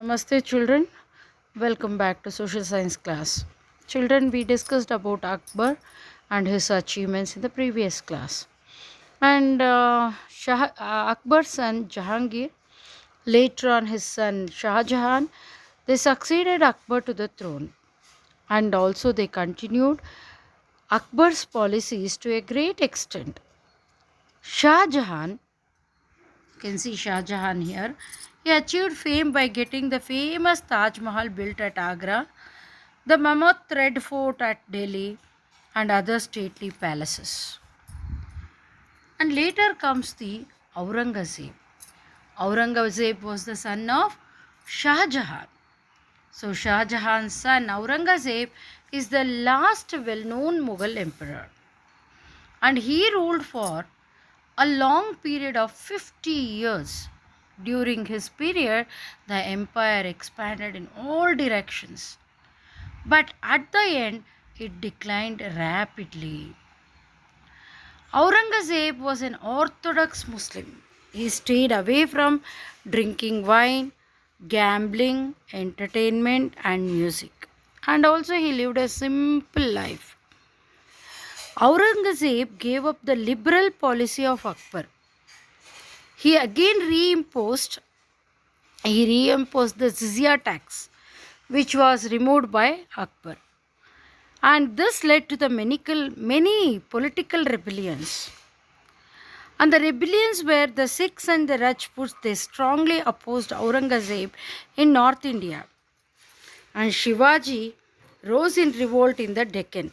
Namaste children, welcome back to social science class. Children, we discussed about Akbar and his achievements in the previous class. And Akbar's son Jahangir, later on his son Shah Jahan, they succeeded Akbar to the throne. And also they continued Akbar's policies to a great extent. Shah Jahan, you can see Shah Jahan here, he achieved fame by getting the famous Taj Mahal built at Agra, the Mammoth Red Fort at Delhi, and other stately palaces. And later comes the Aurangzeb. Aurangzeb was the son of Shah Jahan. So Shah Jahan's son Aurangzeb is the last well-known Mughal emperor. And he ruled for a long period of 50 years. During his period, the empire expanded in all directions. But at the end, it declined rapidly. Aurangzeb was an orthodox Muslim. He stayed away from drinking wine, gambling, entertainment, and music. And also, he lived a simple life. Aurangzeb gave up the liberal policy of Akbar. He again reimposed the jizya tax, which was removed by Akbar. And this led to the many political rebellions. And the rebellions were the Sikhs and the Rajputs. They strongly opposed Aurangzeb in North India. And Shivaji rose in revolt in the Deccan.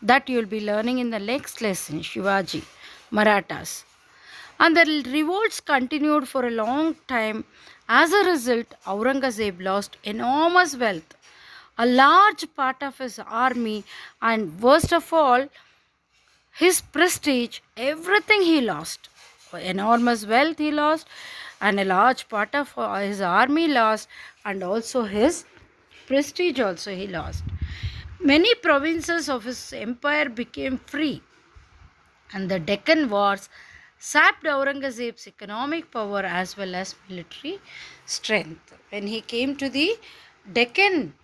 That you will be learning in the next lesson, Shivaji, Marathas. And the revolts continued for a long time. As a result, Aurangzeb lost enormous wealth, a large part of his army, and worst of all, his prestige, everything he lost. Enormous wealth he lost, and a large part of his army lost, and also his prestige also he lost. Many provinces of his empire became free, and the Deccan Wars sapped Aurangzeb's economic power as well as military strength. When he came to the Deccan,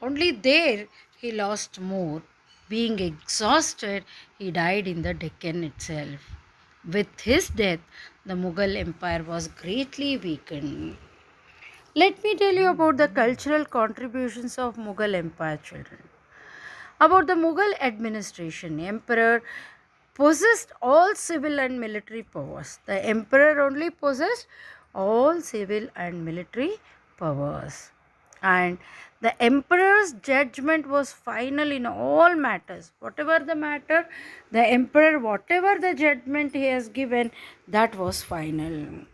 only there he lost more. Being exhausted, he died in the Deccan itself. With his death, the Mughal Empire was greatly weakened. Let me tell you about the cultural contributions of Mughal Empire, children. About the Mughal administration, Emperor possessed all civil and military powers. The emperor only possessed all civil and military powers. And the emperor's judgment was final in all matters. Whatever the matter, the emperor, whatever the judgment he has given, that was final.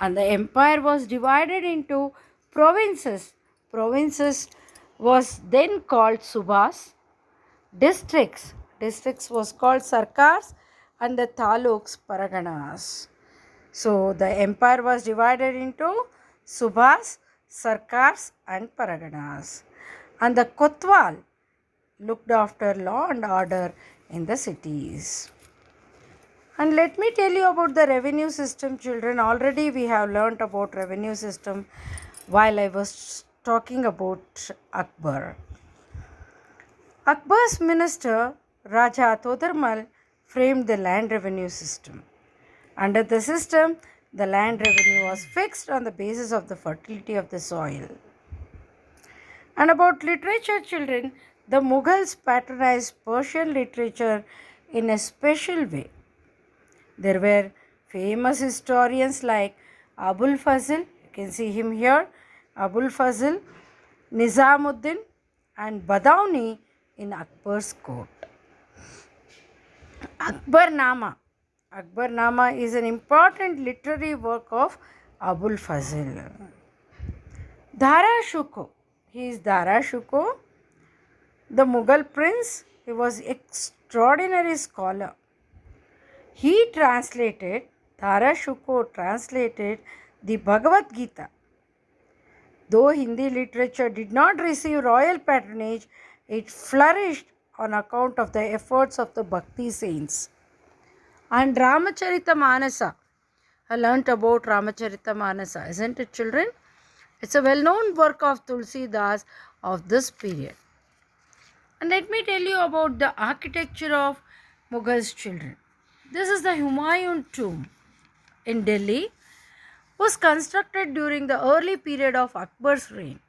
And the empire was divided into provinces. Provinces was then called subhas. Districts was called sarkars, and the taluks paraganas. So the empire was divided into subhas, sarkars, and paraganas. And the kotwal looked after law and order in the cities. And let me tell you about the revenue system, children. Already we have learnt about revenue system while I was talking about Akbar. Akbar's minister Raja Todarmal framed the land revenue system. Under the system, the land revenue was fixed on the basis of the fertility of the soil. And about literature, children, the Mughals patronized Persian literature in a special way. There were famous historians like Abul Fazl, you can see him here, Abul Fazl, Nizamuddin, and Badauni in Akbar's court. Akbarnama. Akbarnama is an important literary work of Abul Fazl. Dara Shuko. He is Dara Shuko, the Mughal prince. He was extraordinary scholar. Dara Shuko translated the Bhagavad Gita. Though Hindi literature did not receive royal patronage, it flourished on account of the efforts of the Bhakti saints. And Ramacharita Manasa. I learnt about Ramacharita Manasa, isn't it, children? It's a well known work of Tulsidas of this period. And let me tell you about the architecture of Mughals children. This is the Humayun tomb in Delhi, was constructed during the early period of Akbar's reign.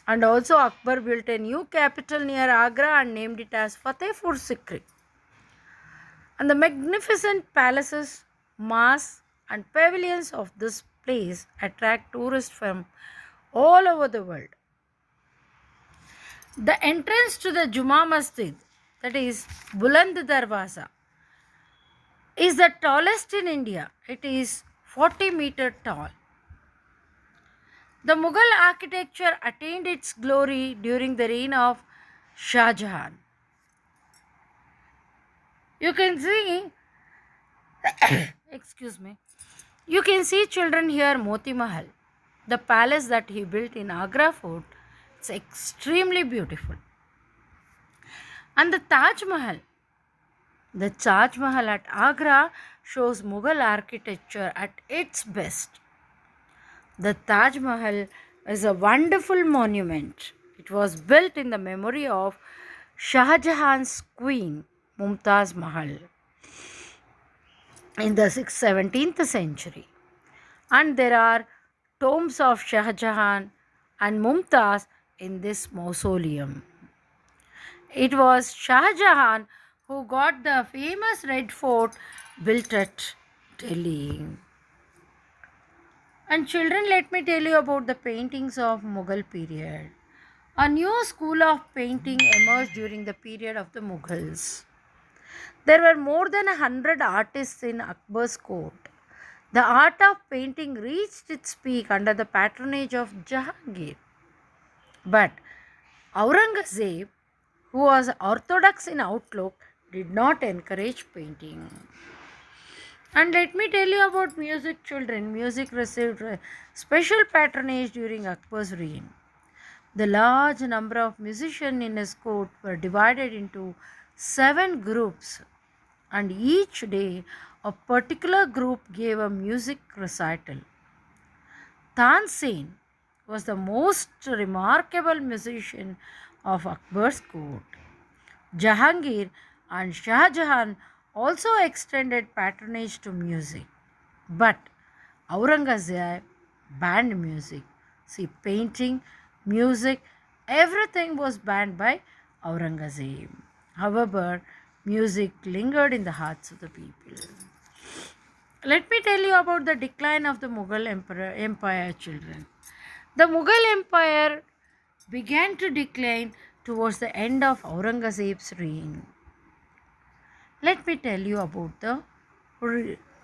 And also Akbar built a new capital near Agra and named it as Fatehpur Sikri. And the magnificent palaces, mosques, and pavilions of this place attract tourists from all over the world. The entrance to the Juma Masjid, that is Buland Darwaza, is the tallest in India. It is 40-meter tall. The Mughal architecture attained its glory during the reign of Shah Jahan. You can see, excuse me, you can see children here Moti Mahal, the palace that he built in Agra Fort. It's extremely beautiful. And the Taj Mahal at Agra shows Mughal architecture at its best. The Taj Mahal is a wonderful monument. It was built in the memory of Shah Jahan's queen Mumtaz Mahal in the 17th century. And there are tombs of Shah Jahan and Mumtaz in this mausoleum. It was Shah Jahan who got the famous Red Fort built at Delhi. And children, let me tell you about the paintings of Mughal period. A new school of painting emerged during the period of the Mughals. There were more than 100 artists in Akbar's court. The art of painting reached its peak under the patronage of Jahangir. But Aurangzeb, who was orthodox in outlook, did not encourage painting. And let me tell you about music, children. Music received special patronage during Akbar's reign. The large number of musicians in his court were divided into 7 groups, and each day a particular group gave a music recital. Tansen was the most remarkable musician of Akbar's court. Jahangir and Shah Jahan also extended patronage to music, but Aurangzeb banned music. See, painting, music, everything was banned by Aurangzeb. However, music lingered in the hearts of the people. Let me tell you about the decline of the Mughal Empire, children. The Mughal Empire began to decline towards the end of Aurangzeb's reign. Let me tell you about the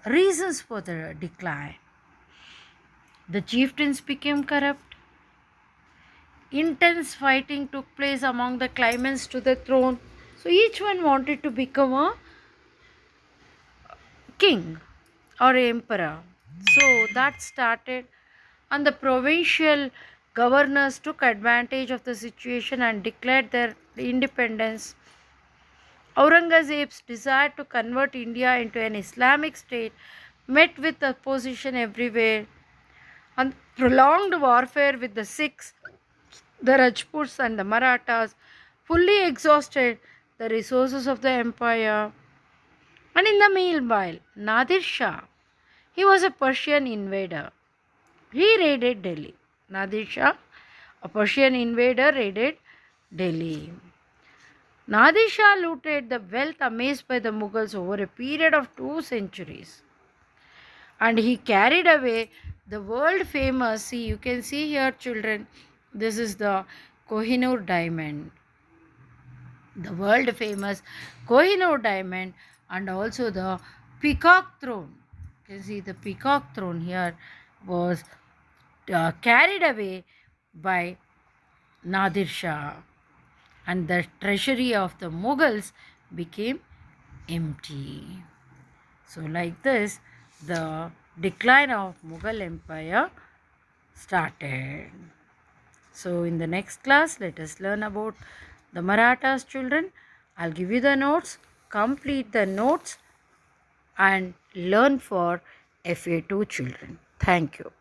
reasons for the decline. The chieftains became corrupt. Intense fighting took place among the claimants to the throne. So each one wanted to become a king or emperor. So that started, and the provincial governors took advantage of the situation and declared their independence. Aurangzeb's desire to convert India into an Islamic state met with opposition everywhere, and prolonged warfare with the Sikhs, the Rajputs, and the Marathas fully exhausted the resources of the empire. And in the meanwhile, Nadir Shah, he was a Persian invader. He raided Delhi. Nadir Shah, a Persian invader, raided Delhi. Nadir Shah looted the wealth amassed by the Mughals over a period of 2 centuries. And he carried away the world famous, see, you can see here, children, this is the Kohinoor diamond. The world famous Kohinoor diamond, and also the peacock throne. You can see the peacock throne here was carried away by Nadir Shah, and the treasury of the Mughals became empty. So like this, the decline of Mughal Empire started. So in the next class, let us learn about the Marathas, children. I'll give you the notes, complete the notes and learn for FA2, children. Thank you.